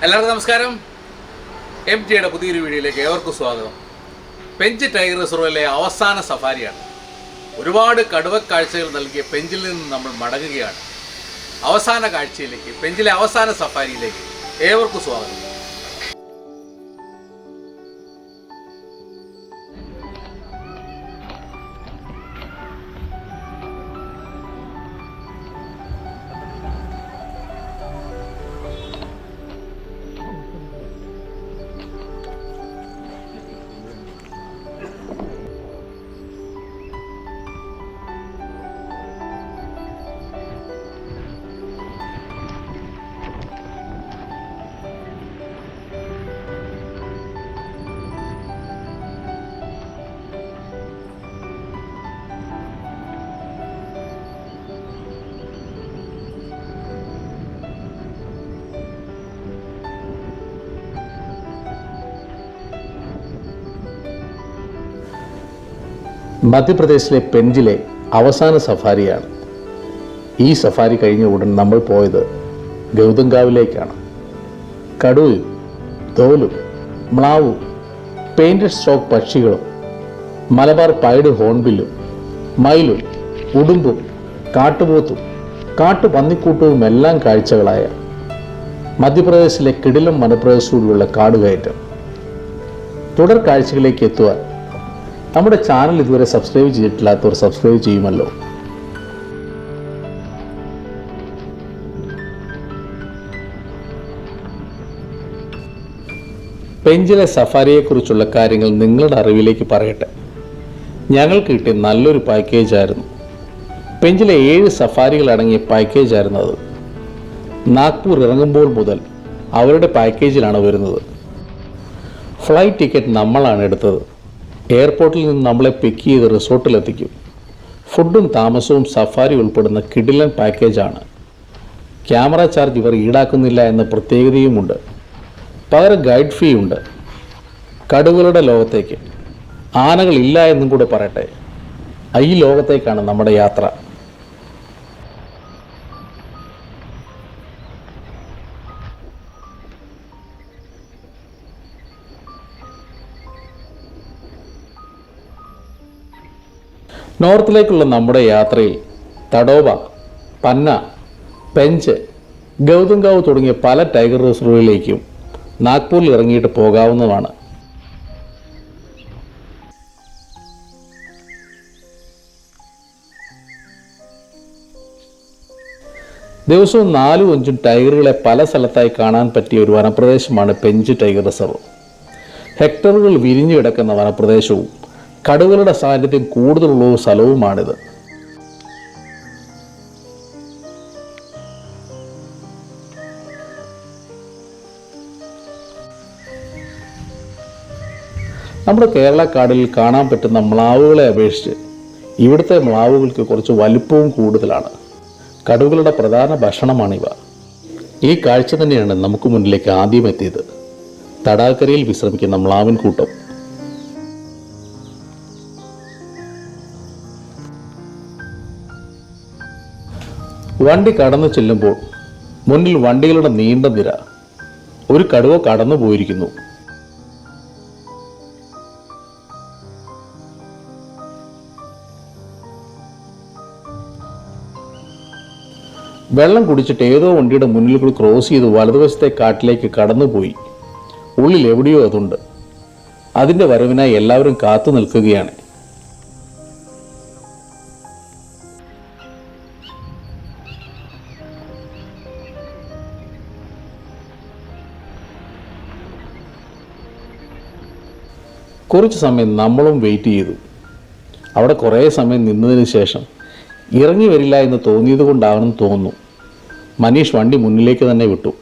എല്ലാവർക്കും നമസ്കാരം. MTയുടെ പുതിയൊരു വീഡിയോയിലേക്ക് ഏവർക്കും സ്വാഗതം. പെഞ്ച് ടൈഗർ റിസർവിലെ അവസാന സഫാരിയാണ്. ഒരുപാട് കടുവ കാഴ്ചകൾ നൽകിയ പെഞ്ചിൽ നിന്ന് നമ്മൾ മടങ്ങുകയാണ്. അവസാന കാഴ്ചയിലേക്ക്, പെഞ്ചിലെ അവസാന സഫാരിയിലേക്ക് ഏവർക്കും സ്വാഗതം. മധ്യപ്രദേശിലെ പെഞ്ചിലെ അവസാന സഫാരിയാണ്. ഈ സഫാരി കഴിഞ്ഞ ഉടൻ നമ്മൾ പോയത് ഗൗതംഗാവിലേക്കാണ്. കടുവയും തോലും മ്ലാവും പെയിന്റഡ് സ്റ്റോക്ക് പക്ഷികളും മലബാർ പൈഡ് ഹോൺബില്ലും മയിലും ഉടുമ്പും കാട്ടുപോത്തും കാട്ടുപന്നിക്കൂട്ടവും എല്ലാം കാഴ്ചകളായ മധ്യപ്രദേശിലെ കിടിലം വനപ്രദേശങ്ങളിലുള്ള കാടുകയറ്റം. തുടർ കാഴ്ചകളിലേക്ക് എത്തുവാൻ നമ്മുടെ ചാനൽ ഇതുവരെ സബ്സ്ക്രൈബ് ചെയ്തിട്ടില്ലാത്തവർ സബ്സ്ക്രൈബ് ചെയ്യുമല്ലോ. പെഞ്ചിലെ സഫാരിയെക്കുറിച്ചുള്ള കാര്യങ്ങൾ നിങ്ങളുടെ അറിവിലേക്ക് പറയട്ടെ. ഞങ്ങൾക്ക് കിട്ടിയ നല്ലൊരു പാക്കേജായിരുന്നു. പെഞ്ചിലെ 7 സഫാരികൾ അടങ്ങിയ പാക്കേജായിരുന്നു അത്. നാഗ്പൂർ ഇറങ്ങുമ്പോൾ മുതൽ അവരുടെ പാക്കേജിലാണ് വരുന്നത്. ഫ്ലൈറ്റ് ടിക്കറ്റ് നമ്മളാണ് എടുത്തത്. എയർപോർട്ടിൽ നിന്ന് നമ്മളെ പിക്ക് ചെയ്ത് റിസോർട്ടിലെത്തിക്കും. ഫുഡും താമസവും സഫാരി ഉൾപ്പെടുന്ന കിടിലൻ പാക്കേജാണ്. ക്യാമറ ചാർജ് ഇവർ ഈടാക്കുന്നില്ല എന്ന പ്രത്യേകതയുമുണ്ട്. പകരം ഗൈഡ് ഫീ ഉണ്ട്. കടുവകളുടെ ലോകത്തേക്ക്, ആനകളില്ല എന്നും കൂടെ പറയട്ടെ. ഈ ലോകത്തേക്കാണ് നമ്മുടെ യാത്ര. നോർത്തിലേക്കുള്ള നമ്മുടെ യാത്രയിൽ തഡോബ, പന്ന, പെഞ്ച്, ഗൗതംഗാവ് തുടങ്ങിയ പല ടൈഗർ റിസർവുകളിലേക്കും നാഗ്പൂരിൽ ഇറങ്ങിയിട്ട് പോകാവുന്നതാണ്. ദിവസവും 4-5 ടൈഗറുകളെ പല സ്ഥലത്തായി കാണാൻ പറ്റിയ ഒരു വനപ്രദേശമാണ് പെഞ്ച് ടൈഗർ റിസർവ്. ഹെക്ടറുകൾ വിരിഞ്ഞു കിടക്കുന്ന വനപ്രദേശവും കടുവകളുടെ സാന്നിധ്യം കൂടുതലുള്ള ഒരു സ്ഥലവുമാണിത്. നമ്മുടെ കേരളക്കാടിൽ കാണാൻ പറ്റുന്ന മ്ലാവുകളെ അപേക്ഷിച്ച് ഇവിടുത്തെ മ്ലാവുകൾക്ക് കുറച്ച് വലിപ്പവും കൂടുതലാണ്. കടുവകളുടെ പ്രധാന ഭക്ഷണമാണിവ. ഈ കാഴ്ച തന്നെയാണ് നമുക്ക് മുന്നിലേക്ക് ആദ്യം എത്തിയത്. തടാകക്കരയിൽ വിശ്രമിക്കുന്ന മ്ലാവിൻ കൂട്ടം. വണ്ടി കടന്നു ചെല്ലുമ്പോൾ മുന്നിൽ വണ്ടികളുടെ നീണ്ട നിര. ഒരു കടുവ കടന്നു പോയിരിക്കുന്നു. വെള്ളം കുടിച്ചിട്ട് ഏതോ വണ്ടിയുടെ മുന്നിൽ കൂടി ക്രോസ് ചെയ്ത് വലതുവശത്തെ കാട്ടിലേക്ക് കടന്നുപോയി. ഉള്ളിൽ എവിടെയോ അതുണ്ട്. അതിൻ്റെ വരവിനായി എല്ലാവരും കാത്തു നിൽക്കുകയാണ്. കുറച്ച് സമയം നമ്മളും വെയിറ്റ് ചെയ്തു. അവിടെ കുറേ സമയം നിന്നതിന് ശേഷം ഇറങ്ങി വരില്ല എന്ന് തോന്നിയത് കൊണ്ടാണെന്ന് തോന്നുന്നു, മനീഷ് വണ്ടി മുന്നിലേക്ക് തന്നെ വിട്ടു.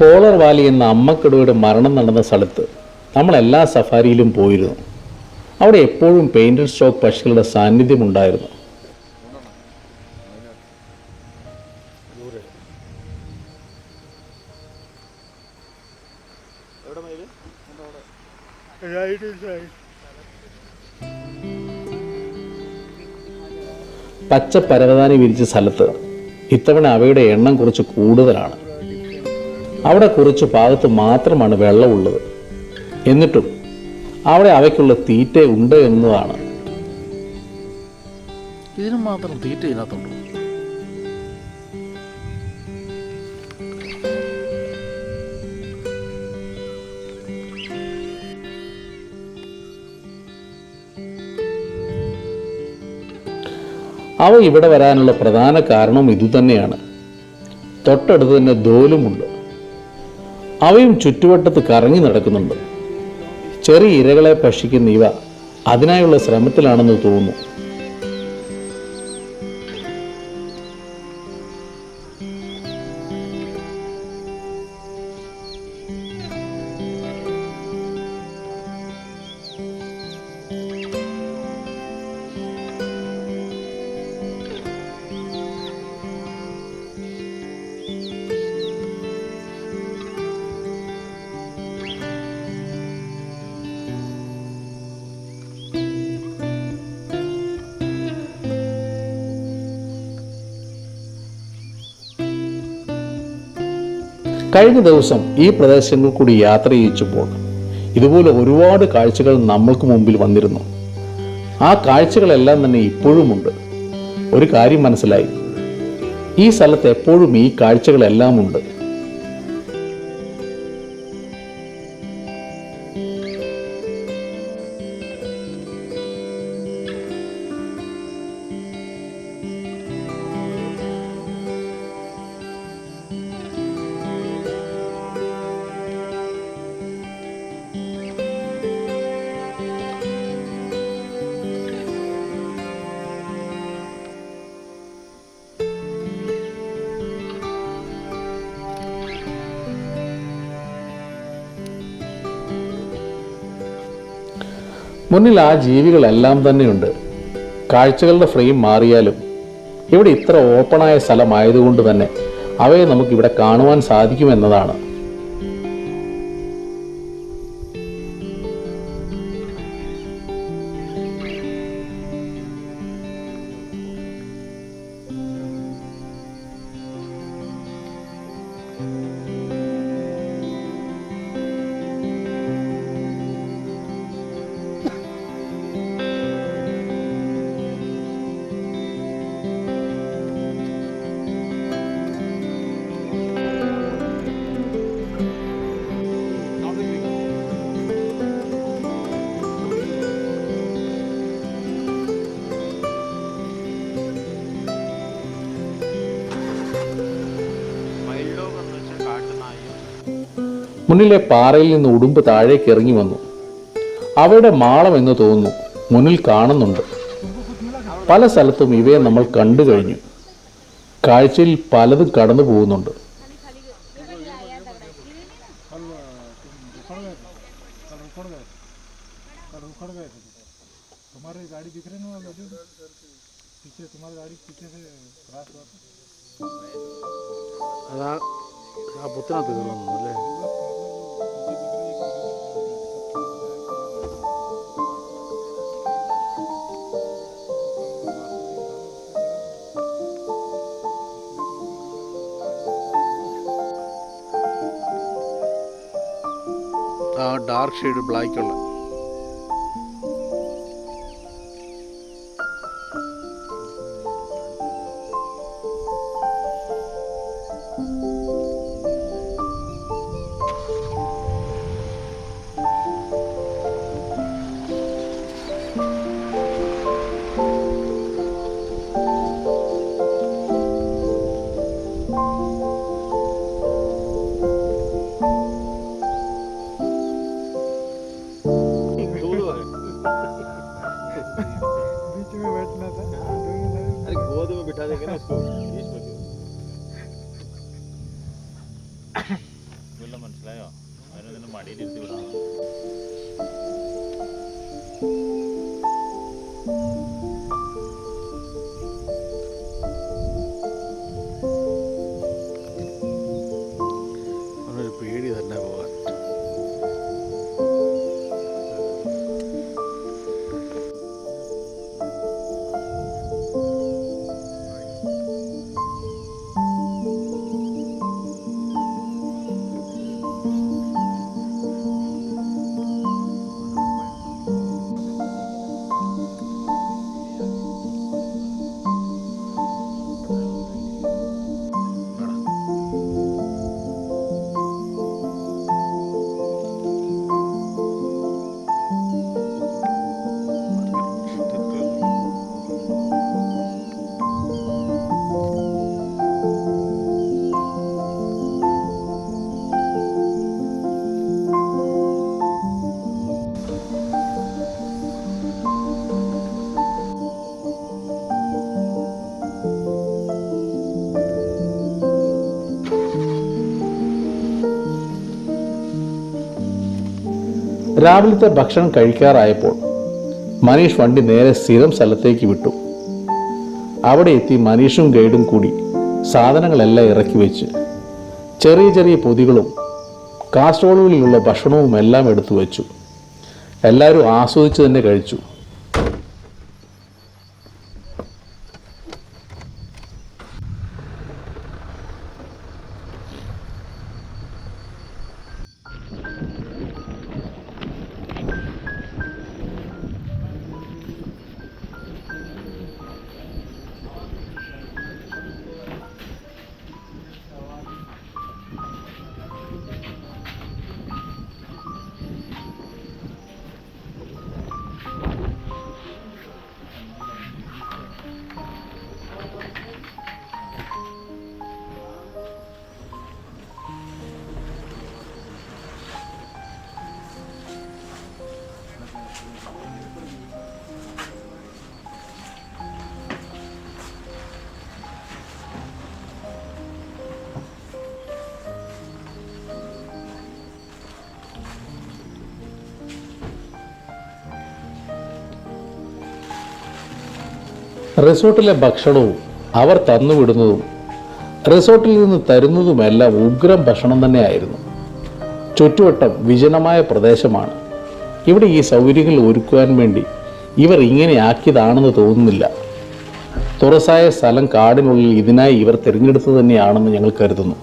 കോളർ വാലി എന്ന അമ്മക്കടുവയുടെ മരണം നടന്ന സ്ഥലത്ത് നമ്മൾ എല്ലാ സഫാരിയിലും പോയിരുന്നു. അവിടെ എപ്പോഴും പെയിന്റഡ് സ്റ്റോക്ക് പക്ഷികളുടെ സാന്നിധ്യമുണ്ടായിരുന്നു. പച്ച പരവതാനി വിരിച്ച സ്ഥലത്ത് ഇത്തവണ അവയുടെ എണ്ണം കുറച്ച് കൂടുതലാണ്. അവിടെ കുറച്ച് ഭാഗത്ത് മാത്രമാണ് വെള്ളമുള്ളത്. എന്നിട്ടും അവിടെ അവയ്ക്കുള്ള തീറ്റ ഉണ്ട് എന്നതാണ്. ഇതിന് മാത്രം തീറ്റ ഇതിനകത്തുണ്ടോ? അവ ഇവിടെ വരാനുള്ള പ്രധാന കാരണം ഇതുതന്നെയാണ്. തൊട്ടടുത്ത് തന്നെ ദോലുമുണ്ട്. അവയും ചുറ്റുവട്ടത്ത് കറങ്ങി നടക്കുന്നുണ്ട്. ചെറിയ ഇരകളെ ഭക്ഷിക്കുന്ന ഇവ അതിനായുള്ള ശ്രമത്തിലാണെന്ന് തോന്നുന്നു. കഴിഞ്ഞ ദിവസം ഈ പ്രദേശങ്ങൾ കൂടി യാത്ര ചെയ്യിച്ചപ്പോൾ ഇതുപോലെ ഒരുപാട് കാഴ്ചകൾ നമ്മൾക്ക് മുമ്പിൽ വന്നിരുന്നു. ആ കാഴ്ചകളെല്ലാം തന്നെ ഇപ്പോഴുമുണ്ട്. ഒരു കാര്യം മനസ്സിലായി, ഈ സ്ഥലത്ത് എപ്പോഴും ഈ കാഴ്ചകളെല്ലാം ഉണ്ട്. മുന്നിൽ ആ ജീവികളെല്ലാം തന്നെയുണ്ട്. കാഴ്ചകളുടെ ഫ്രെയിം മാറിയാലും ഇവിടെ ഇത്ര ഓപ്പണായ സ്ഥലമായതുകൊണ്ട് തന്നെ അവയെ നമുക്കിവിടെ കാണുവാൻ സാധിക്കുമെന്നതാണ്. മുന്നിലെ പാറയിൽ നിന്ന് ഉടുമ്പ് താഴേക്ക് ഇറങ്ങി വന്നു. അവയുടെ മാളം എന്ന് തോന്നുന്നു മുന്നിൽ കാണുന്നുണ്ട്. പല സ്ഥലത്തും ഇവയെ നമ്മൾ കണ്ടു കഴിഞ്ഞു. കാഴ്ചയിൽ പലതും കടന്നു പോകുന്നുണ്ട്. ആ പുത്തിനകത്ത് കയറുന്നു അല്ലേ? ആ ഡാർക്ക് ഷെയ്ഡ് ബ്ലാക്കുള്ള മനസ്സിലായോ? അവനെ മടിയിലിരുത്തി വിടാം. അവനൊരു പേടി തന്നെ പോകാൻ. രാവിലത്തെ ഭക്ഷണം കഴിക്കാറായപ്പോൾ മനീഷ് വണ്ടി നേരെ സ്ഥിരം സ്ഥലത്തേക്ക് വിട്ടു. അവിടെ എത്തി മനീഷും ഗൈഡും കൂടി സാധനങ്ങളെല്ലാം ഇറക്കി വെച്ച് ചെറിയ ചെറിയ പൊതികളും കാസറോളുകളിലുള്ള ഭക്ഷണവും എല്ലാം എടുത്തു വച്ചു. എല്ലാവരും ആസ്വദിച്ച് തന്നെ കഴിച്ചു. റിസോർട്ടിലെ ഭക്ഷണവും അവർ തന്നുവിടുന്നതും റിസോർട്ടിൽ നിന്ന് തരുന്നതുമെല്ലാം ഉഗ്രം ഭക്ഷണം തന്നെയായിരുന്നു. ചുറ്റുവട്ടം വിജനമായ പ്രദേശമാണ്. ഇവിടെ ഈ സൗകര്യങ്ങൾ ഒരുക്കുവാൻ വേണ്ടി ഇവർ ഇങ്ങനെ ആക്കിയതാണെന്ന് തോന്നുന്നില്ല. തുറസായ സ്ഥലം കാടിനുള്ളിൽ ഇതിനായി ഇവർ തിരഞ്ഞെടുത്തു തന്നെയാണെന്ന് ഞങ്ങൾ കരുതുന്നു.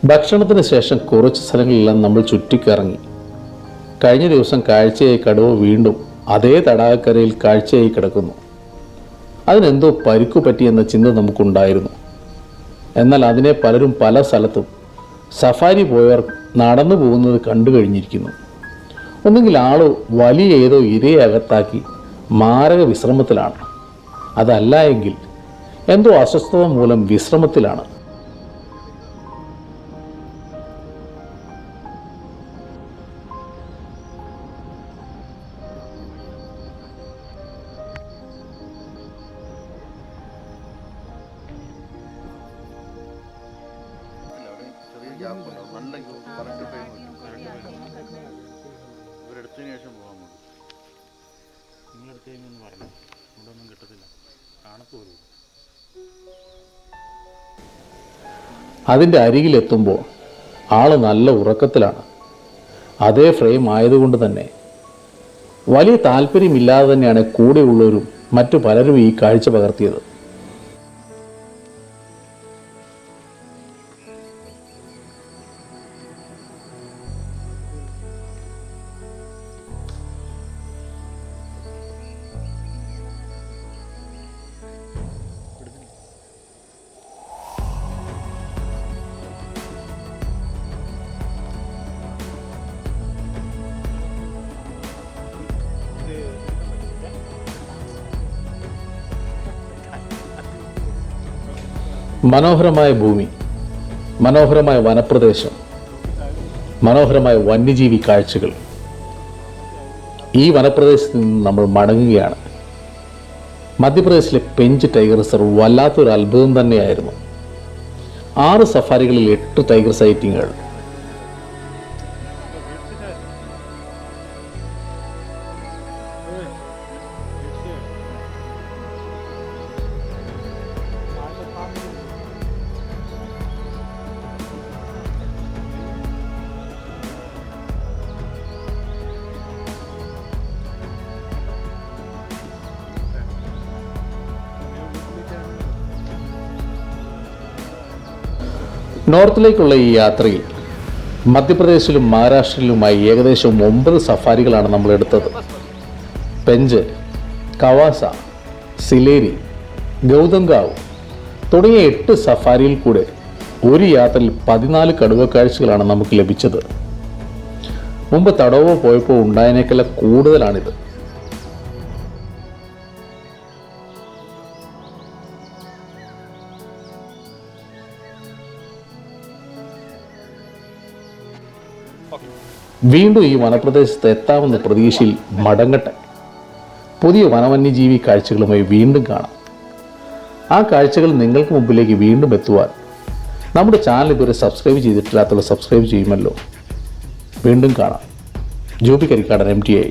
ഭക്ഷണത്തിന് ശേഷം കുറച്ച് സ്ഥലങ്ങളെല്ലാം നമ്മൾ ചുറ്റിക്കറങ്ങി. കഴിഞ്ഞ ദിവസം കാഴ്ചയായി കടുവ വീണ്ടും അതേ തടാകക്കരയിൽ കാഴ്ചയായി കിടക്കുന്നു. അതിനെന്തോ പരിക്കു പറ്റിയെന്ന ചിന്ത നമുക്കുണ്ടായിരുന്നു. എന്നാൽ അതിനെ പലരും പല സ്ഥലത്തും സഫാരി പോയവർ നടന്നു പോകുന്നത് കണ്ടു കഴിഞ്ഞിരിക്കുന്നു. ഒന്നുകിൽ ആള് വലിയ ഏതോ ഇരയെ അകത്താക്കി മാരക വിശ്രമത്തിലാണ്, അതല്ല എങ്കിൽ എന്തോ അസ്വസ്ഥത മൂലം വിശ്രമത്തിലാണ്. ഇവരെടുത്തതിന് ശേഷം പോകാൻ പോകും. നിങ്ങളെടുത്ത് കഴിഞ്ഞൊന്നും പറഞ്ഞു ഇവിടെ ഒന്നും കിട്ടത്തില്ല, കാണത്തു പോലും. അതിൻ്റെ അരികിലെത്തുമ്പോൾ ആള് നല്ല ഉറക്കത്തിലാണ്. അതേ ഫ്രെയിം ആയതുകൊണ്ട് തന്നെ വലിയ താല്പര്യമില്ലാതെ തന്നെയാണ് കൂടെയുള്ളവരും മറ്റു പലരും ഈ കാഴ്ച പകർത്തിയത്. മനോഹരമായ ഭൂമി, മനോഹരമായ വനപ്രദേശം, മനോഹരമായ വന്യജീവി കാഴ്ചകൾ. ഈ വനപ്രദേശത്ത് നിന്ന് നമ്മൾ മടങ്ങുകയാണ്. മധ്യപ്രദേശിലെ പെഞ്ച് ടൈഗർ റിസർവ് വല്ലാത്തൊരു അത്ഭുതം തന്നെയായിരുന്നു. 6 സഫാരികളിൽ 8 ടൈഗർ സൈറ്റിങ്ങുകൾ. നോർത്തിലേക്കുള്ള ഈ യാത്രയിൽ മധ്യപ്രദേശിലും മഹാരാഷ്ട്രയിലുമായി ഏകദേശം 9 സഫാരികളാണ് നമ്മൾ എടുത്തത്. പെഞ്ച്, കവാസ, സിലേരി, ഗൗതംഗാവ് തുടങ്ങിയ 8 സഫാരിയിൽ കൂടെ ഒരു യാത്രയിൽ 14 കടുവക്കാഴ്ചകളാണ് നമുക്ക് ലഭിച്ചത്. മുമ്പ് തടവോ പോയപ്പോൾ ഉണ്ടായതിനേക്കാൾ കൂടുതലാണിത്. വീണ്ടും ഈ വനപ്രദേശത്ത് എത്താമെന്ന പ്രതീക്ഷയിൽ മടങ്ങട്ടെ. പുതിയ വനവന്യജീവി കാഴ്ചകളുമായി വീണ്ടും കാണാം. ആ കാഴ്ചകൾ നിങ്ങൾക്ക് മുമ്പിലേക്ക് വീണ്ടും എത്തുവാൻ നമ്മുടെ ചാനൽ ഇതുവരെ സബ്സ്ക്രൈബ് ചെയ്തിട്ടില്ലാത്തവർ സബ്സ്ക്രൈബ് ചെയ്യുമല്ലോ. വീണ്ടും കാണാം. ജോബി കരിക്കാടൻ MTI.